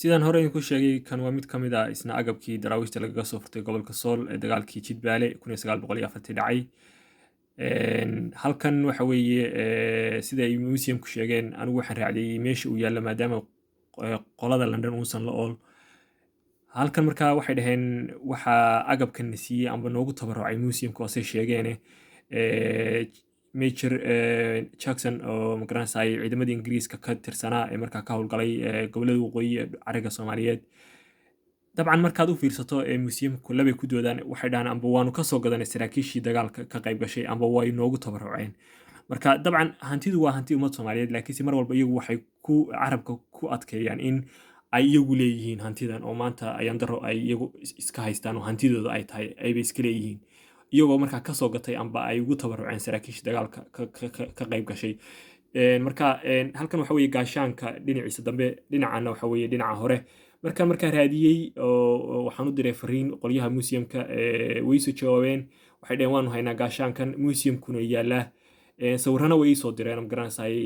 sidaan hore idinku sheegay kan waa mid ka mid ah isna agabkii daraawiishta lagaga soo furtay gobolka sool ee dagaalkii jidbaale dhacay. Halkan waxa weeye sida ay museumku sheegeen anigu waxaan raacday meesha uu yaallo maadaama qolada London uusan la ool. Halkan markaa waxay dhaheen waxaa agabkan na siiyey amba noogu tabarucay museumka hoose sheegeene Major Jackson oo magaranayay ciidamadii Ingiriiska ka tirsanaa ee markaa ka howlgalay gobolada waqooyi ee cariga Soomaaliyeed. dabcan markaad u fiirsato museumku labay ku doodaan waxay dhahaan amba waanu ka soo gadanay saraakiishii dagaalka ka qayb gashay amba way noogu tabaruceen. marka dabcan hantidu waa hanti ummad Soomaaliyeed laakiinse mar walba iyagu waxay ku carabka ku adkeeyaan in ay iyagu leeyihiin hantidan oo maanta ayaan daro ay iyagu iska haystaan oo hantidooda ay tahay ayba iska leeyihiin iyagoo markaa ka soo gatay amba ay ugu tabaruceen saraakiishii dagaalka ka qayb gashay. marka halkan waxa weeye gaashaanka dhinaciisa dambe dhinacana waxa weeye dhinaca hore markaa raadiyey oo waxaan u diray fariin qolyaha museumka way soo jawaabeen waxay dhaheen waanu haynaa gaashaankan museumkuna yaalaa sawirana way soo direen magaranayay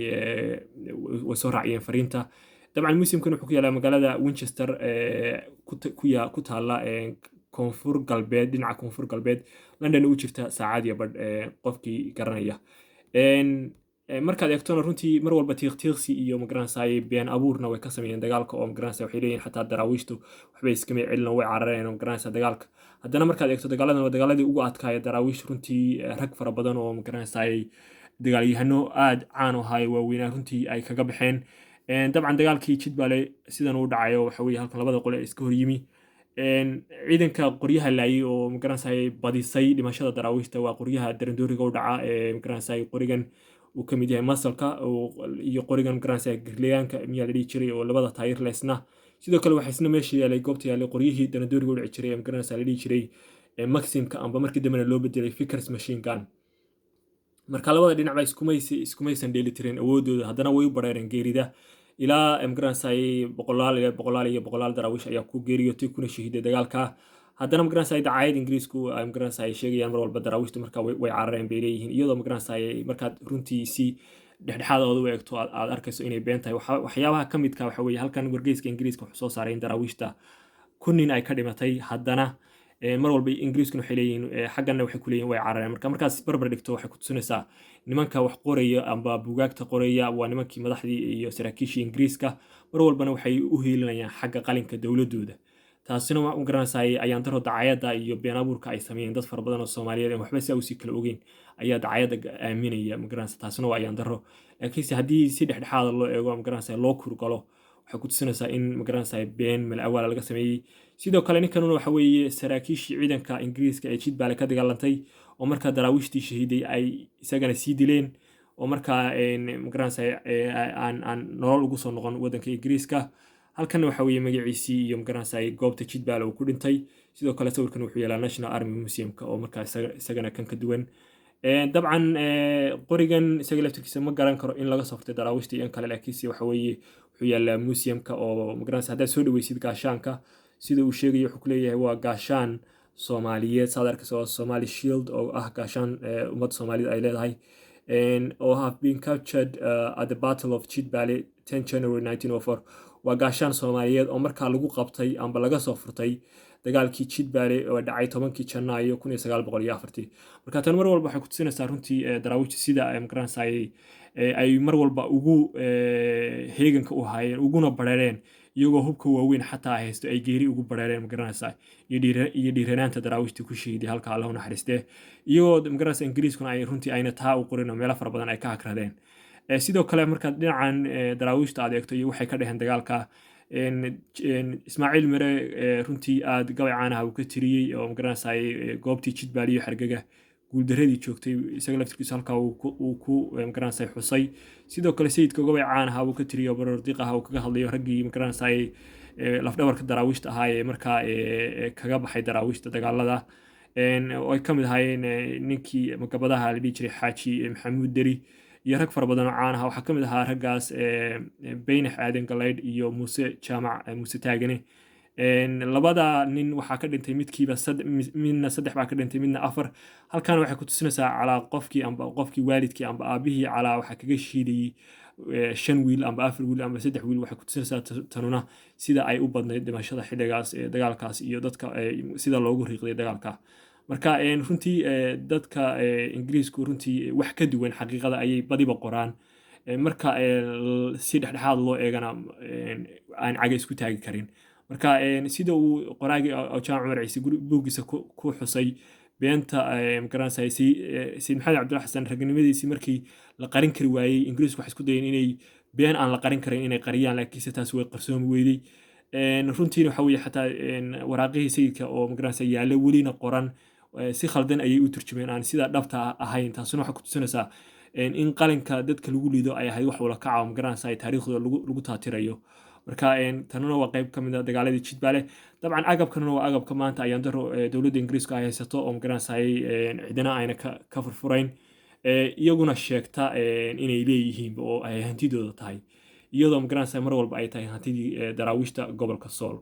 way soo raaciyeen fariinta. dabcan museumkan wuxuu ku yaalaa magaalada Winchester ku taala koonfur galbeed dhinaca koonfur galbeed London u jirta saacad iyo badh qofkii garanaya. markaad eegtona runtii mar walba tiiqtiiqsi iyo magaranayay been abuurna way ka sameeyeen dagaalka oo magaranayay waxay leeyihiin xataa daraawiishtu waxbay iskama celin way carareen magaranayay dagaalka. haddana markaad eegto dagaaladan waa dagaaladii ugu adkaaya daraawiish runtii rag fara badan oo magaranayay dagaalyahano aad caan u ahay waaweynaa runtii ay kaga baxeen. dabcan dagaalkii jidbaale sidan uu dhacayo waxa weeye halkan labada qole iska hor yimi ciidanka qoryaha laayay oo magaranayay badisay dhimashada daraawiishta waa qoryaha darandooriga u dhaca magaranayay qorigan uu ka mid yahay masalka iyo qorigan magaranayay girleeyaanka miyaa la dhihi jiray oo labada taayir leesna sidoo kale waxaa isna meesha yaalay goobta yaalay qoryihii darandooriga u dhici jiray magaranayay la dhihi jiray maximka amba markii dambena loo bedelay Vickers machine gun. marka labada dhinac ba iskumaysan dheelitireen awoodooda haddana way u bareereen geerida ilaa magaranayay boqolaal daraawiish ayaa ku geeriyootay kuna shahiiday dagaalka. haddana magaranayay dacaayad Ingiriisku magaranayay sheegayaan mar walba daraawiishtu markaa way carareen bay leeyihiin iyadoo magaranayay markaad runtii si dhexdhexaadooda u eegto aad arkayso inay been tahay. waxyaabaha ka midka waxa weeye halkan wargeyska Ingiriiska wuxuu soo saaray in daraawiishta kunnin ay ka dhimatay haddana mar walba Ingiriiskuna waxay leeyihiin xaggana waxay ku leeyihiin way carareen markaas barbar dhigto waxay ku tusinaysaa nimanka wax qoraya amba buugaagta qoraya waa nimankii madaxdii iyo saraakiishii Ingiriiska mar walbana waxay u heelinayaan xagga qalinka dawladooda. taasina waa magaranayay ayaan daro dacaayada iyo been abuurka ay sameeyeen dad fara badan oo Soomaaliyeed oo waxba si u kala ogeyn ayaa dacaayada aaminaya magaranayay taasina waa ayaan daro laakiinse haddii si dhexdhexaad loo eego magaranayay loo kurgalo waxay ku tusinaysaa in magaranayay been mal awaal laga sameeyay. sidoo kale ninkanuna waxa weeye saraakiishii ciidanka Ingiriiska ee jidbaale ka dagaalantay oo markaa daraawiishtii shahiiday ay isagana sii dileen oo markaa magaranayay aan nolol ugu soo noqon wadanka Ingiriiska. halkan waxa weeye magaciisii iyo magaranayay goobta jidbaale uu ku dhintay sidoo kale sawirkan wuxuu yaalaa National Army Museumka oo markaa isagana kan ka duwan. dabcan qorigan isaga laftirkiisa ma garan karo in laga soo furtay daraawiishta iyo kale laakiinse waxa weeye wuxuu yaalaa museumka oo magaranayay haddaad soo dhaweysid gaashaanka sida uu sheegayo wuxuu ku leeyahay waa gaashaan Soomaaliyeed saad arkayso Somali Shield oo ah gaashaan ummad Soomaaliyeed ay leedahay oo have been captured at the Battle of Jidbaale 10 January 1904 waa gaashaan Soomaaliyeed oo markaa lagu qabtay amba laga soo furtay dagaalkii jidbaale oo dhacay 10kii Janaayo 1904. marka tan mar walba waxay ku tusinaysaa runtii daraawiishta sida magaranayay ay mar walba ugu heeganka u hayeen uguna bareereen iyagoo hubka waaweyn xataa haysto ay geeri ugu bareereen magaranayay iyo dhiiranaanta daraawiishta ku shahiiday halka Allah u naxariistee iyagoo magaranayay Ingiriiskuna ay runtii ayna taa u qorin oo meelo fara badan ay ka hakradeen. sidoo kale marka dhinacan daraawiishta aad eegto iyo waxay ka dhaheen dagaalka Ismaaciil Mire runtii aad gabay caan ah uu ka tiriyay oo magaranayay goobtii jidbaale iyo xargaga guuldaradii joogtay isaga laftirkiisa halka uu ku magaranayay xusay. sidoo kale sayidka gabay caan ah uu ka tiriyay baroor diiq ah uu kaga hadlayo raggii magaranayay lafdhabarka daraawiishta ahaa ee markaa kaga baxay daraawiishta dagaalada oo ay ka mid ahaayeen ninkii magabadaha la dhihi jiray Xaaji Maxamuud Deri iyo rag fara badan oo caan ah waxaa ka mid ahaa raggaas Beynax Aadan Galeyd iyo Muuse Jaamac Muuse Taagane labada nin waxaa ka dhintay midkiiba midna 3 baa ka dhintay midna 4. halkan waxay ku tusinaysaa calaa qofkii waalidkii amba aabihii calaa waxaa kaga shiidayay 5 wiil amba 4 wiil amba 3 wiil. waxay ku tusinaysaa tanuna sida ay u badnayd dhimashada xilligaas dagaalkaas iyo dadka sida loogu riiqday dagaalka. marka runtii dadka ingiriisku runtii wax ka duwan xaqiiqada ayay badiba qoraan. marka si dhexdhexaad loo eegana aan caga isku taagi karin. marka sida uu qoraagii Jaamac Cumar Ciise buuggiisa ku xusay beenta magaranaysaa Sayid Maxamed Cabdulla Xasan raganimadiisii markii la qarin kari waayey, ingiriisku waxay isku dayeen inay been aan la qarin karin inay qariyaan, laakiinse taas way qarsoomi weyday. runtiina waxa weeye xataa waraaqihii sayidka oo magaranaysaa yaalla welina qoran si khaldan ayay u turjumeen, aan sida dhabta ahayn. taasuna waxay ku tusinaysaa in qalinka dadka lagu liido ay ahayd wax wala kaca magaranaysaa taariikhdooda lagu taatirayo. marka tanuna waa qayb ka mid ah dagaaladii jidbaale. dabcan agabkanuna waa agabka maanta ayaan daro dowladda ingiriiska ay haysato oo magaranaysaa cidina ayna ka furfurayn, iyaguna sheegta inay leeyihiin oo ay hantidooda tahay, iyadoo magaranaysaa mar walba ay tahay hantidii daraawiishta gobolka sool.